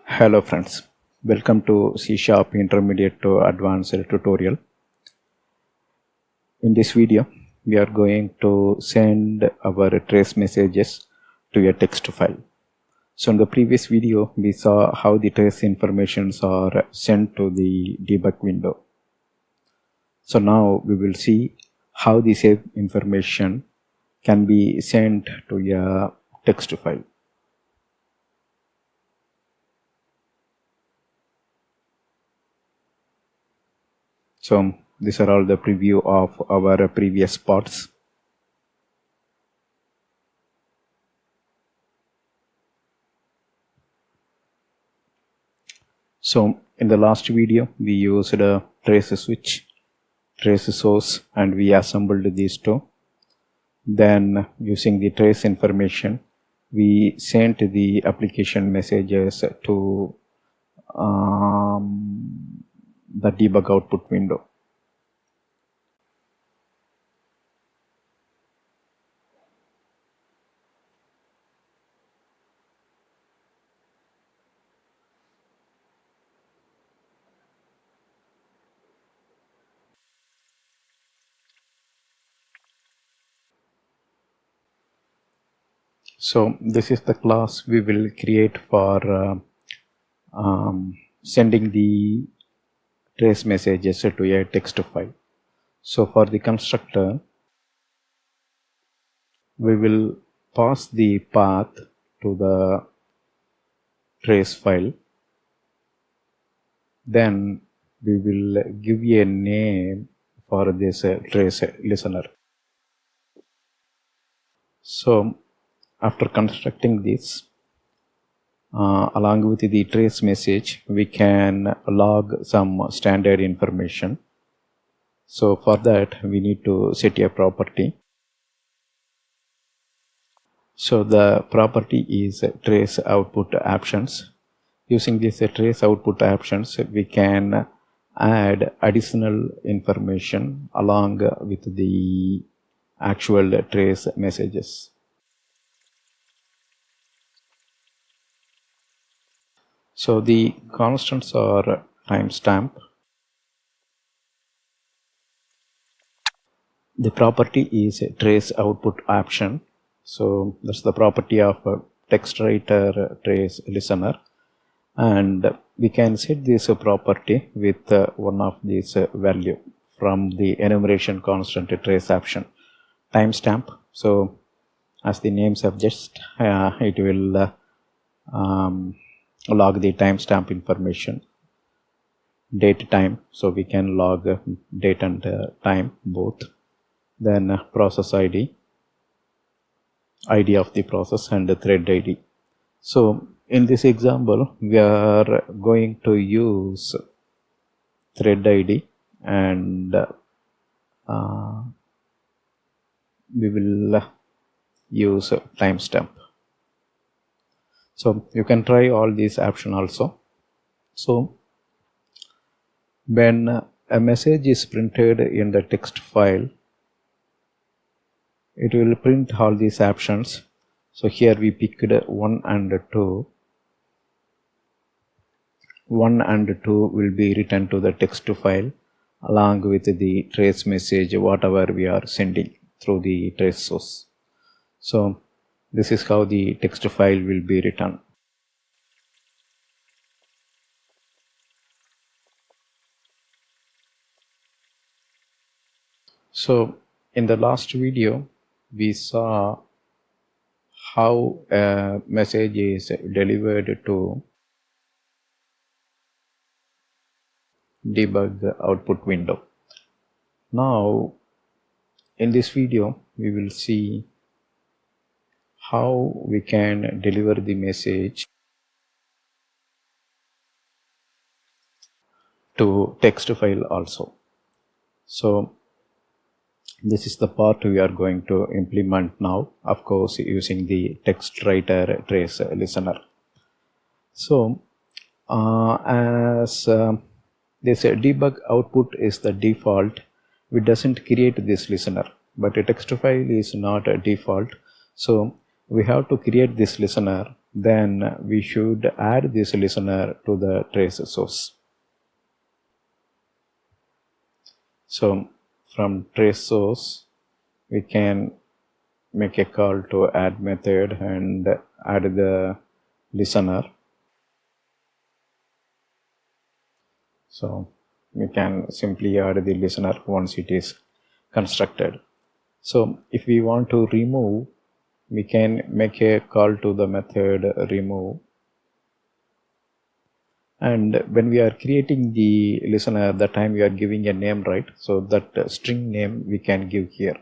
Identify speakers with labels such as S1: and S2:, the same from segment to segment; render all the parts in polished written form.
S1: Hello friends, welcome to C# Intermediate to Advanced tutorial. In this video, we are going to send our trace messages to a text file. So in the previous video, we saw how the trace informations are sent to the debug window. So now we will see how the same information can be sent to a text file. So these are all the preview of our previous parts. So in the last video, we used a trace switch, trace source, and we assembled these two. Then using the trace information, we sent the application messages to the debug output window. So this is the class we will create for sending the trace messages to a text file. So for the constructor, we will pass the path to the trace file. Then we will give a name for this trace listener. So after constructing this, along with the trace message, we can log some standard information. So for that, we need to set a property. So the property is trace output options. Using this trace output options, we can add additional information along with the actual trace messages. So the constants are timestamp. The property is trace output option. So that's the property of TextWriterTraceListener, and we can set this property with one of these value from the enumeration constant trace option, timestamp. So as the name suggests, it will log the timestamp information, date time, so we can log date and time both. Then process ID of the process, and the thread ID. So in this example, we are going to use thread ID, and we will use timestamp. So you can try all these options also. So when a message is printed in the text file, it will print all these options. So here we picked 1 and 2. 1 and 2 will be written to the text file along with the trace message, whatever we are sending through the trace source. So this is how the text file will be written. So in the last video, we saw how a message is delivered to debug output window. Now in this video, we will see how we can deliver the message to text file also. So this is the part we are going to implement now, of course using the TextWriterTraceListener. So as this debug output is the default, we doesn't create this listener, but a text file is not a default. So we have to create this listener then we should add this listener to the trace source. So from trace source, we can make a call to add method and add the listener. So we can simply add the listener once it is constructed. So if we want to remove, we can make a call to the method remove. And when we are creating the listener, the time we are giving a name, right? So that string name we can give here,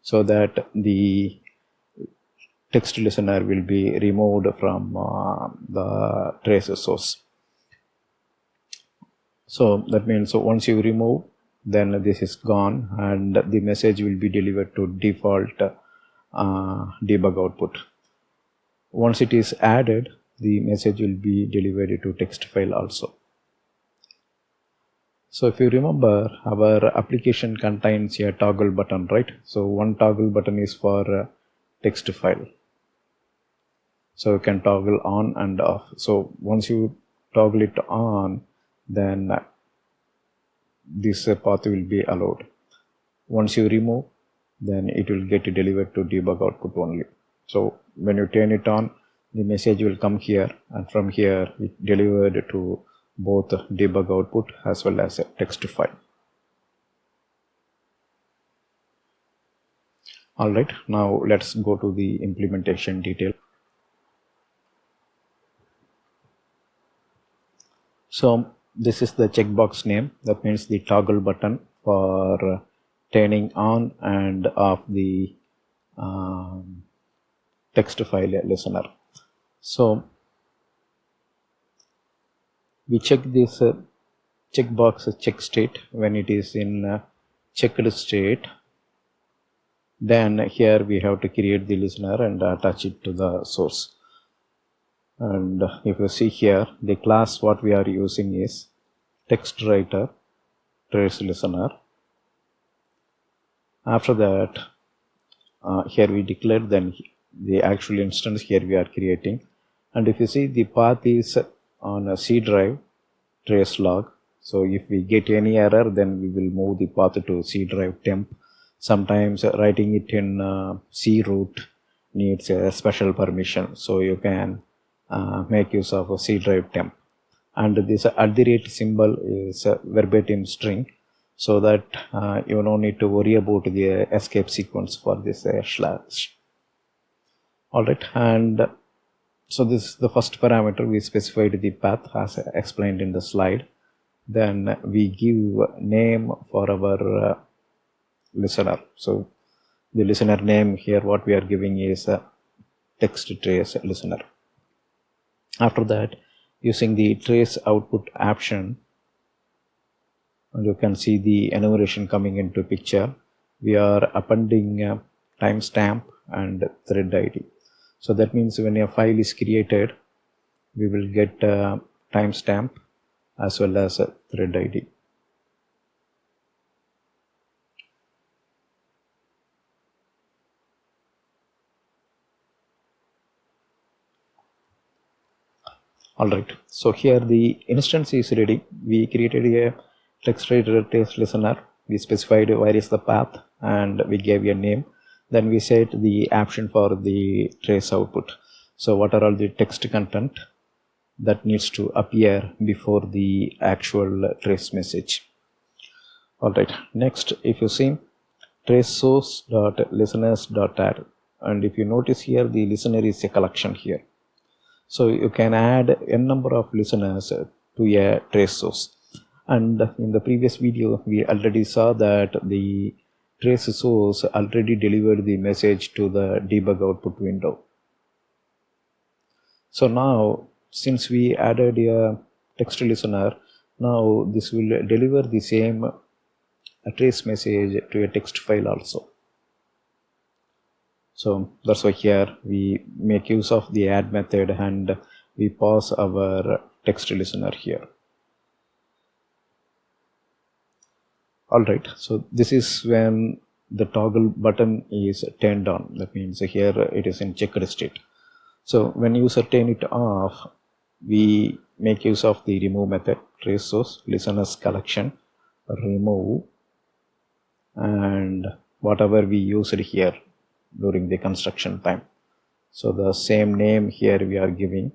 S1: so that the text listener will be removed from the trace source. So that means once you remove, then this is gone and the message will be delivered to default debug output. Once it is added, the message will be delivered to text file also. So if you remember, our application contains a toggle button, right? So one toggle button is for text file. So you can toggle on and off. So once you toggle it on, then this path will be allowed. Once you remove, then it will get delivered to debug output only. So when you turn it on, the message will come here, and from here it delivered to both debug output as well as a text file. Alright, now let's go to the implementation detail. So this is the checkbox name, that means the toggle button for turning on and off the text file listener. So we check this checkbox check state when it is in checked state. Then here we have to create the listener and attach it to the source. And if you see here, the class what we are using is TextWriterTraceListener. After that, here we declare then the actual instance here we are creating. And if you see, the path is on a C drive TraceLog. So if we get any error, then we will move the path to C drive temp. Sometimes writing it in C root needs a special permission, so you can make use of a C drive temp. And this @ symbol is a verbatim string, so that you don't need to worry about the escape sequence for this slash. Alright, and so this is the first parameter. We specified the path as explained in the slide. Then we give name for our listener. So the listener name here, what we are giving is a text trace listener. After that, using the trace output option, and you can see the enumeration coming into picture, we are appending timestamp and thread ID. So that means when a file is created, we will get timestamp as well as a thread ID. Alright, so here the instance is ready. We created a TextWriterTraceListener. We specified where is the path and we gave a name. Then we set the option for the trace output. So what are all the text content that needs to appear before the actual trace message. Alright, next if you see trace source.listeners.add, and if you notice here, the listener is a collection here. So you can add n number of listeners to a trace source. And in the previous video, we already saw that the trace source already delivered the message to the debug output window. So now, since we added a text listener, now this will deliver the same trace message to a text file also. So that's why here we make use of the add method and we pass our text listener here. Alright, so this is when the toggle button is turned on. That means here it is in checked state. So when user turn it off, we make use of the remove method, trace source, listeners collection, remove, and whatever we used here during the construction time. So the same name here we are giving.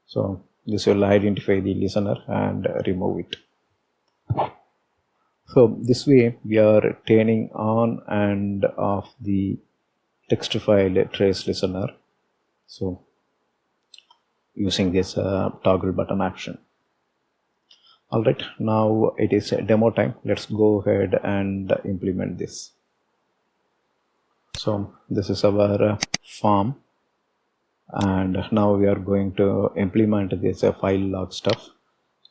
S1: So this will identify the listener and remove it. So this way we are turning on and off the text file trace listener. So using this toggle button action. Alright, now it is demo time. Let's go ahead and implement this. So this is our form, and now we are going to implement this file log stuff.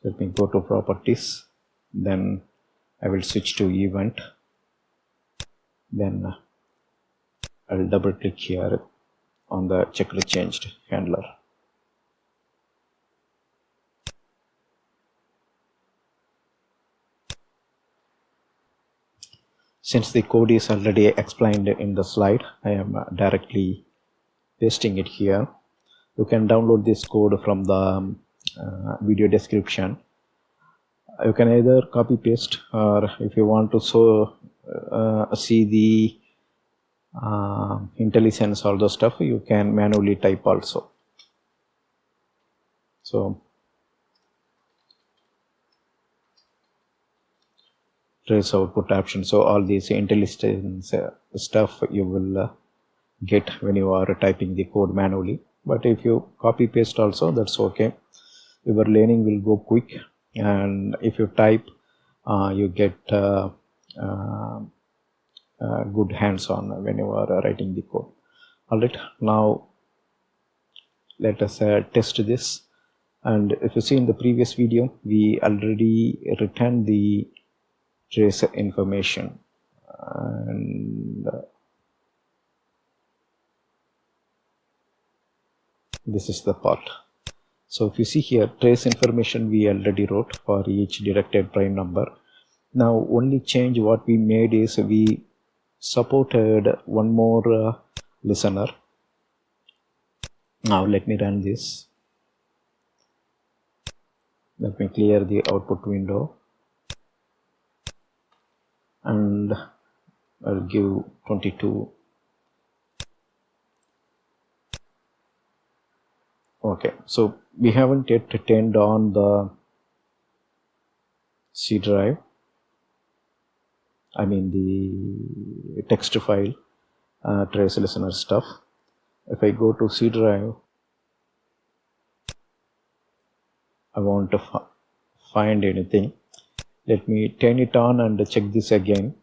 S1: Let me go to properties, then I will switch to event, then I'll double click here on the checked changed handler. Since the code is already explained in the slide, I am directly pasting it here. You can download this code from the video description. You can either copy paste, or if you want to see the IntelliSense, all the stuff, you can manually type also. So trace output option. So all these IntelliSense stuff you will get when you are typing the code manually. But if you copy paste also, that's okay. Your learning will go quick, and if you type, you get good hands-on when you are writing the code. Alright, now let us test this. And if you see in the previous video, we already returned the trace information, and this is the part. So if you see here, trace information we already wrote for each detected prime number. Now only change what we made is we supported one more listener. Now let me run this. Let me clear the output window, and I'll give 22. Okay, so we haven't yet turned on the C drive, I mean the text file trace listener stuff. If I go to C drive, I want to find anything. Let me turn it on and check this again.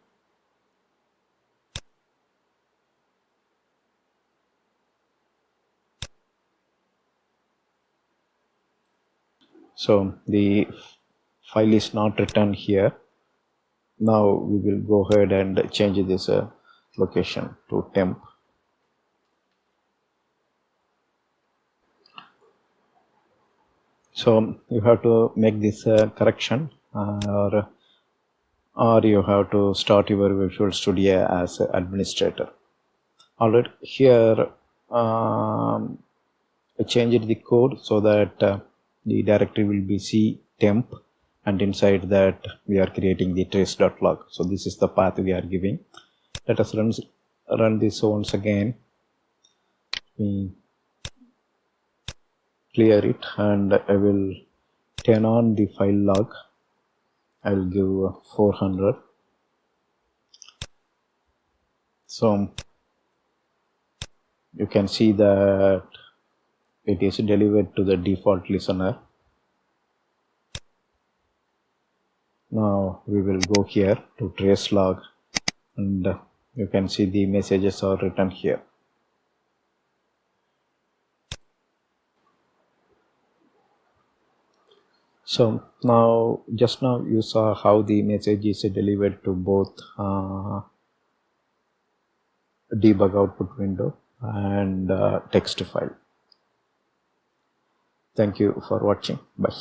S1: So the file is not written here. Now we will go ahead and change this location to temp. So you have to make this correction, or you have to start your Visual Studio as administrator. Alright, here I changed the code so that the directory will be C temp, and inside that we are creating the trace.log. So this is the path we are giving. Let us run this once again. We clear it, and I will turn on the file log. I will give 400. So you can see that it is delivered to the default listener. Now we will go here to trace log, and you can see the messages are written here. So now, just now you saw how the message is delivered to both debug output window and text file. Thank you for watching. Bye.